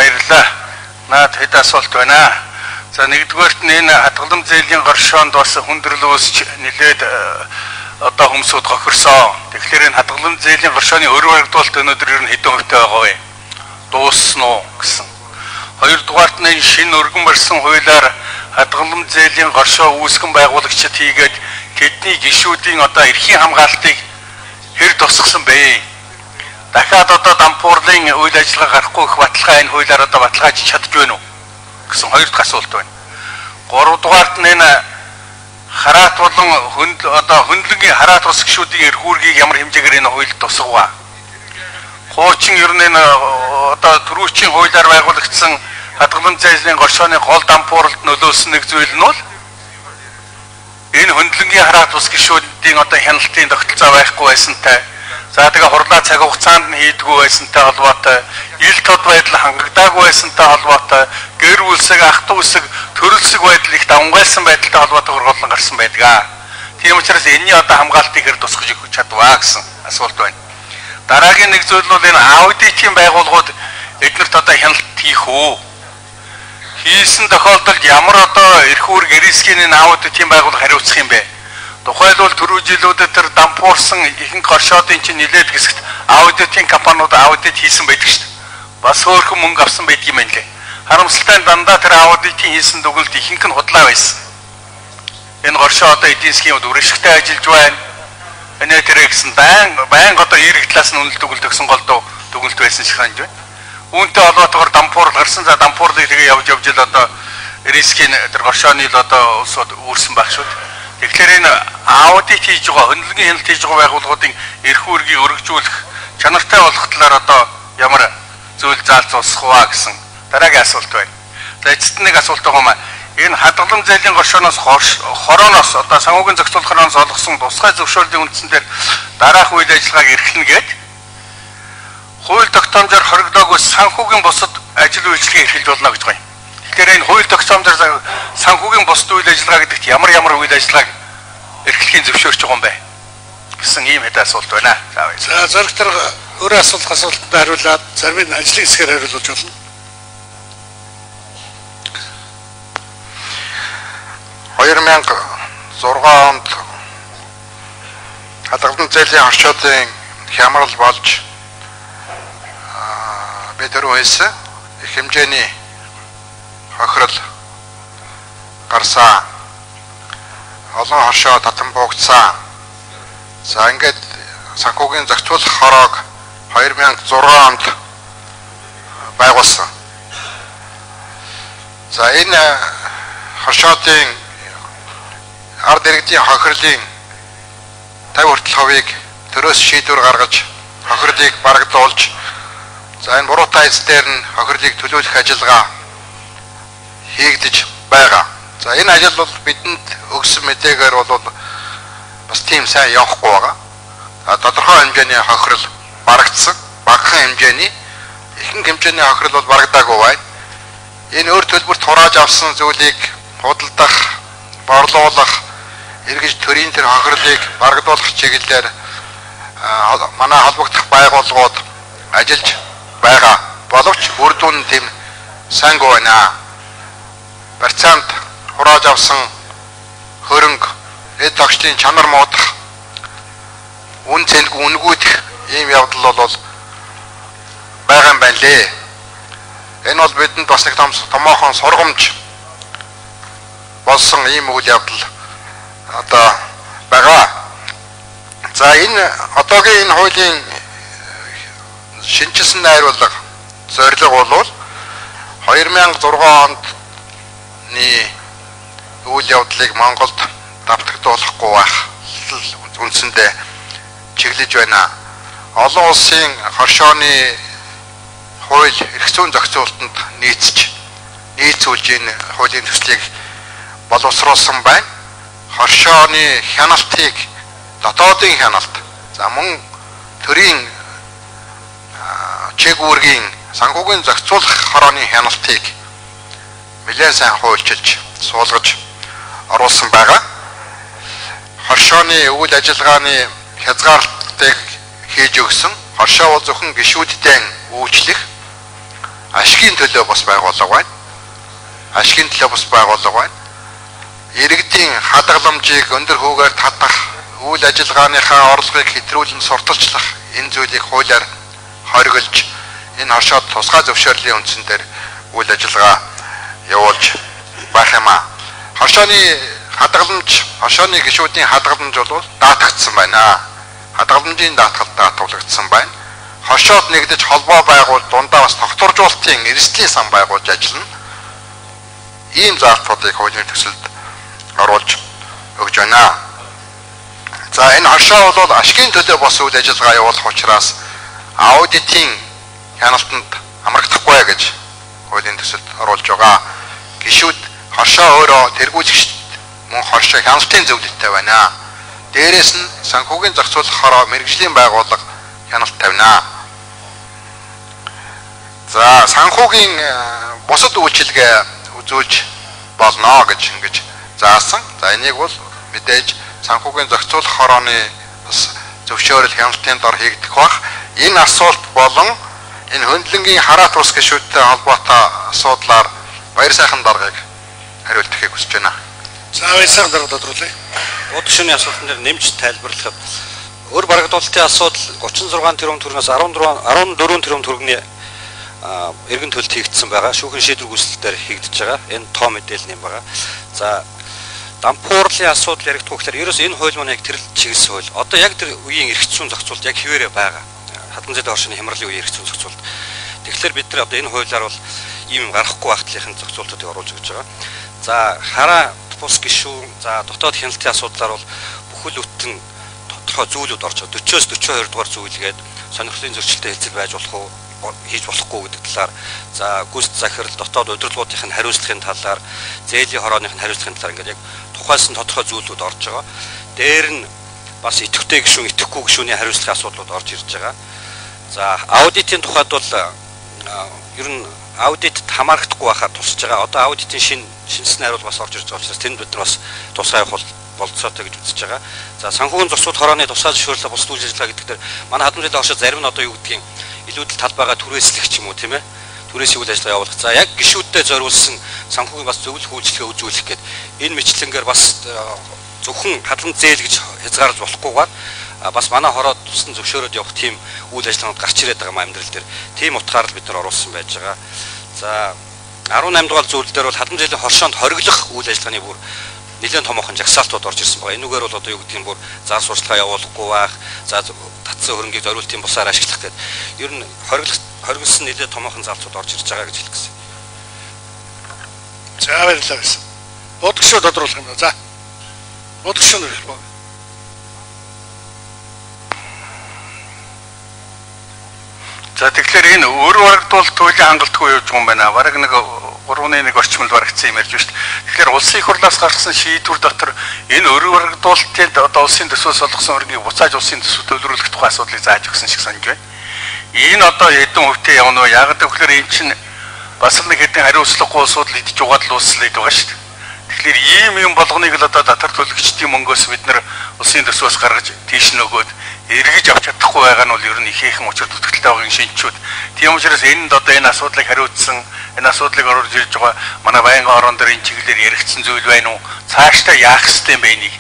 баярлалаа. Наад хэд асуулт байна. За нэгдүгээрт нь энэ хадгалан зээлийн горшоонд бас хүндрэл үүсч нэлээд одоо хүмүүсүүд гохирсон. Тэгэхээр энэ хадгалан зээлийн горшооны өр баригдуулалт өнөөдөр ер нь хэдэн хувьтай байгаа вэ? Дуусна уу гэсэн. Хоёрдугаарт нь шинэ өргөн барьсан хуулиар хадгалан зээлийн горшоо үүсгэн байгуулагчид хийгээд тэдний гишүүдийн одоо эрхийн хамгаалтыг хэр тусгасан бэ? Дахиад одоо дампуурлын үйл ажиллагаа гарахгүй их баталгаа энэ хуулиар одоо баталгаажиж чадж байна уу гэсэн хоёр дахь асуулт байна. Гуравдугаарт нь энэ хараат болон хөндлөнгийн хараат ус гишүүдийн эрх үүргийг ямар хэмжээгээр энэ хууль тусгав? Хуучин ер нь энэ одоо төрүүчийн хуулиар байгуулагдсан хадгалан зээлийн горшооны гол дампууралд нөлөөлсөн нэг зүйл нь бол энэ хөндлөнгийн хараат ус гишүүдийн одоо хяналтын тогтолцоо байхгүй байсантай, за тэгээ хурлаа цаг хугацаанд нь хийдгүү байсантай холбоотой, ил тод байдал хангагдаагүй байсантай холбоотой, гэр бүлсэг, ах トゥ усэг, төрөлсөг байдал их давмгайлсан байдалтай холбоотой хургуулсан гарсан байдаг. Тийм учраас энэний одоо хамгаалтыг хэр тусгаж өгч чадваа гэсэн асуулт байна. Дараагийн нэг зүйл бол энэ аудитын байгууллагууд эднэрт одоо хяналт хийх үү? Хийсэн тохиолдолд ямар одоо эрх үүрэг рискийн энэ аудитын байгууллага хариуцах юм бэ? Тухайлбал түрүү жилүүдэд тэр дампуурсан ихэнх горшоодын чинь нэлээд хэсэгт аудитын компаниуд аудит хийсэн байдаг шүү дээ. Бас хөөрхөн мөнгө авсан байдаг юм байна лээ. Харамсалтай дандаа тэр аудитын хийсэн дүгнэлт ихэнх нь худлаа байсан. Энэ горшоо одоо эдийн засгийн хувьд үржигтэй ажиллаж байна. Энэ тэр гэсэн байнга одоо эрэг талаас нь үнэлт дүгнэлт өгсөн гол дүгнэлт байсан шиг санаж байна. Үүнтэй холбоотойгоор дампуур гарсан, за дампуурлыг тэгээ явж л одоо рискийн тэр горшооны л одоо улсууд үүрсэн байх шүү дээ. Тэгэхээр энэ аудит хийж байгаа, хөндлөнгийн хяналт хийж байгаа байгууллагуудын эрх үүргийг өргөжүүлэх чанартай болох талаар одоо ямар зүйл заалцуулах вэ гэсэн дараагийн асуулт байна. За эцэст нэг асуулт байгаа юм аа. Энэ хадгалан зээлийн горшооноос хорооноос одоо санхүүгийн зохицуулах хорооноос олгосон тусгай зөвшөөрлөлийн үндсэн дээр дараах үйл ажиллагааг эрхлэнэ гээд хууль тогтоомжоор хоригдоогүй санхүүгийн бусад ажил үйлчлэгийг эрхэлж болно гэж байна. Тэгэхээр энэ хууль тогтоомжоор санхүүгийн бусад үйл ажиллагаа гэдэгт ямар үйл ажиллагааг эрхлэхийн зөвшөөрч байгаа юм бэ гэсэн ийм хэд асуулт байна. За зөрөгтөр өөрөө асуулах асуултанд хариулаад зарим нь ажлын хэсгээр хариулж болно. онд хадгалан зээлийн орчуудын хямрал болж бид өрөөс их хэмжээний хохирол гарсан. Олон хоршоо татан буугдсан. За ингээд санхүүгийн зохицуулах хороог 2006 онд байгуулсан. За энэ хоршоодын ард иргэдийн хохирлын 50% төрөөс шийдвэр гаргаж хохирлыг барагдуулж, за энэ буруутай эз дээр нь хохирлыг төлөөлөх ажиллагаа хийгдэж байгаа. За энэ ажил бол бидэнд өгсөн мэдээгээр бол бас тийм сайн явахгүй байгаа. Тодорхой хэмжээний хохирол барагдсан, багахан хэмжээний, ихэнх хэмжээний хохирол бол барагдаагүй байна. Энэ өөр төлбөрт хурааж авсан зүйлийг худалдах, борлуулах, эргэж төрийн тэр хохирлыг барагдуулах чиглэлээр манай холбогдох байгууллагууд ажиллаж байгаа. Боловч үр дүн тийм сайнгүй байна. Барьцаанд хурааж авсан хөрөнгө, эд тогтчлын чанар муудах, үн цэнэгүй үнгүүдэх ийм явдал бол байгаа юм байна лээ. Энэ бол бидэнд бас нэг томоохон сургамж болсон ийм үйл явдал одоо байгаа. За энэ одоогийн энэ хуулийн шинжилсэн найруулга зорилго бол 2006 ондны үйл явдлыг Монголд давтагдуулахгүй байх үндсэндээ чиглэж байна. Олон улсын хоршооны хууль эрх зүйн зохицуулалтанд нийцүүлж энэ хуулийн төслийг боловсруулсан байна. Хоршооны хяналтыг дотоодын хяналт, за мөн төрийн чиг үүргийн санхүүгийн зохицуулах хорооны хяналтыг нэлээд сайн хуульчилж суулгаж оруулсан байгаа. Хоршооны үйл ажиллагааны хязгаарлалтыг хийж өгсөн. Хоршоо бол зөвхөн гишүүдтэй үйлчлэх, ашигын төлөө бас байгууллага байна. Ашигын төлөө бас байгууллага байна. Иргэдийн хадгаламжийг өндөр хүүгээр татах, үйл ажиллагааныхаа орлогыг хэтрүүлэн сурталчлах энэ зүйлийг хуулиар хориглож энэ хоршоод тусгай зөвшөөрлийн үндсэн дээр үйл ажиллагаа явуулж байх юм аа. Хоршооны хадгаламж, хоршооны гишүүдийн хадгаламж бол даатгдсан байна. Хадгаламжийн даатгуулагдсан байна. Хоршоод нэгдэж холбоо байгуул дундаа бас тогтворжуулалтын эрсдлийн сан байгуулж ажиллана. Ийм заалтуудыг хуулийн төсөлд оруулж өгж байна. За энэ хоршоо бол ашигын төлөө бос үйл ажиллагаа явуулах учраас аудитын хяналтанд амрагдахгүй гэж хуулийн төсөлд оруулж байгаа. Гишүүд хоршоо өөрөө тэргүүлэгчд мөн хоршоо хяналтын зөвлөлттэй байна. Дээрээс нь санхүүгийн зохицуулахаараа мэргэжлийн байгууллага хяналт тавина. За санхүүгийн бусад үйлчилгээ үзүүлж болно гэж ингэж заасан. За энийг бол мэдээж санхүүгийн зохицуулах хорооны бас зөвшөөрөл хяналтын дор хийгдэх бах. Энэ асуулт болон энэ хөндлөнгийн хараат ус гишүүдтэй холбоотой асуудлаар баяр сайхан даргаыг хариултахыг хүсэж байна. За баяр сайхан дарга тодруулъя. Бод шөнийн асуултан дээр нэмж тайлбарлахад өр барагдуулалтын асуудал 36 тэрбум төгрөгөөс 14 тэрбум төгрөгийн эргэн төлөлт хийгдсэн байгаа. Шүүхийн шийдвэр гүйцэтгэлээр хийгдэж байгаа. Энэ тоо мэдээлэл юм байгаа. За дампуурлын асуудал яригдах гэхээр ерөөс энэ хууль маань яг тэр чиглэсэн хууль. Одоо яг тэр үеийн эрх зүйн зохицуулт яг хിവэрэ байгаа. Хатан зэлийн оршины хямралын үеийн эрх зүйн зохицуулт. Тэгэхээр бид нар одоо энэ хуулиар бол ийм гарахгүй багтлын зохицуултуудыг оруулж өгч байгаа. За хараа бус гишүүн, за дотоод хяналтын асуудлаар бол бүхэл бүтэн тодорхой зүйлүүд орж байгаа. 40-оос 42 дугаар зүйлгээд сонирхлын зөрчилтэй хэлцэл байж болох уу, хийж болохгүй гэдэг талаар, за гүйцэд захирал дотоод удирдлагуудын хариуцлагын талаар, зээлийн хорооных нь хариуцлагын талаар ингээд яг тухайлсан тодорхой зүйлүүд орж байгаа. Дээр нь бас идэвхтэй гишүүн, идэвхгүй гишүүний хариуцлагын асуудлууд орж ирж байгаа. За аудитын тухайд бол ер нь аудитд хамаарахгүй байхаар тусаж байгаа. Одоо аудитын шинжлэх найруулга бас орж ирж байгаа учраас тэнд бид нар бас тусгай болцоотой гэж үзэж байгаа. За санхүүгийн зурсууд хорооны тусгай зөвшөөрлөө бус үйл ажиллагаа гэдэг дээр манай хадам зэлийн оршид зарим нь одоо юу гэдгийг илүүдэл талбайгаа түрээслэх ч юм уу тийм ээ. Түрээсийн үйл ажиллагаа явуулах. За яг гишүүдтэй зориулсан санхүүгийн бас зөвлөх үйлчлэгээ үзүүлэх гээд энэ мэтлэнгээр бас зөвхөн хадам зээл гэж хязгаарлаж болохгүйгээр бас манай хороод тусдан зөвшөөрөд явах тийм үйл ажиллагаанд гарч ирээд байгаа амьдрал дээр тийм утгаар л бид нар оруулсан байж байгаа. За 18 дугаар зүйл дээр бол хадам зээлийн хоршоонд хориглох үйл ажиллагааны бүр нэлээд томоохон жагсаалтууд орж ирсэн байгаа. Энүүгээр бол одоо юу гэдгийг бүр зар сурталчилгаа явуулахгүй байх, за татсан хөрөнгийг зориултын бусаар ашиглах гэдэг. Ер нь хориглосон нэлээд томоохон залтууд орж ирж байгаа гэж хэлэх гэсэн. За баярлалаа. Бодгошоо тодруулах юм байна. За. Бодгошоо нэрх баг. За тэгэхээр энэ өр барагдуулалт хуулийн хангалтгүй явж байгаа юм байна. Бараг нэг 3-1 орчмод барагдсан юм ярьж байна шүү дээ. Тэгэхээр улсын их хурлаас гарсан шийдвэр дотор энэ өр барагдуулалтын одоо улсын төсвөөс олгосон хөрөнгийг буцааж улсын төсвөд төлөвлөрөх тухай асуудлыг зааж өгсөн шиг санаж байна. Энэ одоо хэдэн хувьтай явна вэ? Яг тэгэхээр энэ чинь бас л нэг хэдэн хариуцлагагүй асуудал идэж угаад л үүслээд байгаа шүү дээ. Тэгэхээр ийм юм болгоныг л одоо татвар төлөгчдийн мөнгөөс бид нар улсын төсвөөс гаргаж тийш нөгөөд эргэж авч чадахгүй байгаа нь бол ер нь ихээхэн учир дутагдaltaй байгаа шинжчүүд. Тийм учраас энд одоо энэ асуудлыг хариуцсан, энэ асуудлыг оруулж ирж байгаа манай байнгын орон дээр энэ чиглэлээр яригдсан зүйл байна уу? Цаашдаа яах ёстой юм бэ энийг?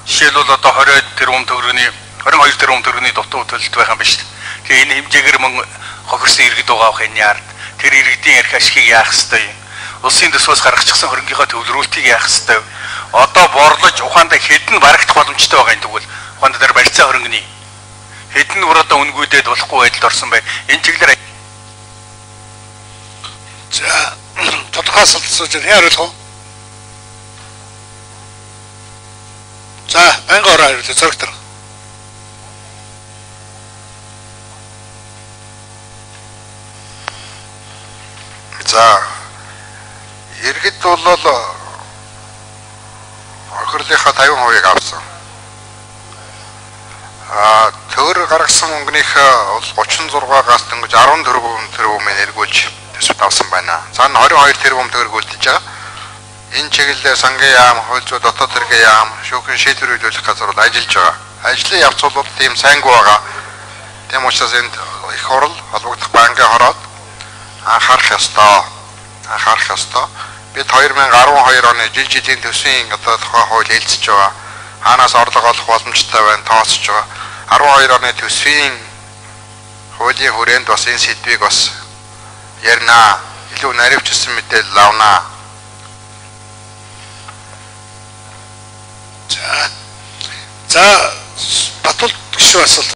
Жишээлбэл одоо 20 тэрбум төгрөгийн 22 тэрбум төгрөгийн дутуу төлөлт байх юм ба шүү дээ. Тэгээ энэ хэмжээгээр мөн хохирсон иргэд байгаа бах энэ ярд. Тэр иргэдийн эрх ашигыг яах ёстой юм? Улсын төсвөөс гаргачихсан хөрөнгийнхөө төвлөрүүлтийг яах ёстой вэ? Одоо борлож ухаандаа хэдэн барагдах боломжтой байгаа юм тэгвэл ухаандаа дээр барьцаа хөрөнгөний хэдэн бүр одоо үнгүйдээд болохгүй байдалд орсон бай. Энэ чиглэлээр за тодорхой асуулт хариулах уу? За байнгын ороо хариулъя зөрөгтөр. За иргэд бол охирлынхаа 50%-ийг авсан. Төр гаргасан мөнгөнийхөө бол 36-аас дөнгөж 14 тэрбумыг эргүүлж төсөвт авсан байна. За 22 тэрбум төгрөгүүлж байгаа. Энэ чиглэлээр сангийн яам, хууль зүйн дотоод хэргийн яам, шүүхийн шийдвэр үйлдвэрлэх газар бол ажиллаж байгаа. Ажлын явц бол тийм сайнгүй байгаа. Тийм учраас энд их хурл холбогдох банкын хороод анхаарах ёстой. Бид 2012 оны жилийн төсвийн одоо тухай хууль хэлцэж байгаа. Хаанаас орлого олох боломжтой байна тооцож байгаа. 12 оны төсвийн хуулийн хүрээнд бас энэ сэдвийг бас ярина. Илүү наривчсан мэдээлэл авна. За Батул гişүү асуулт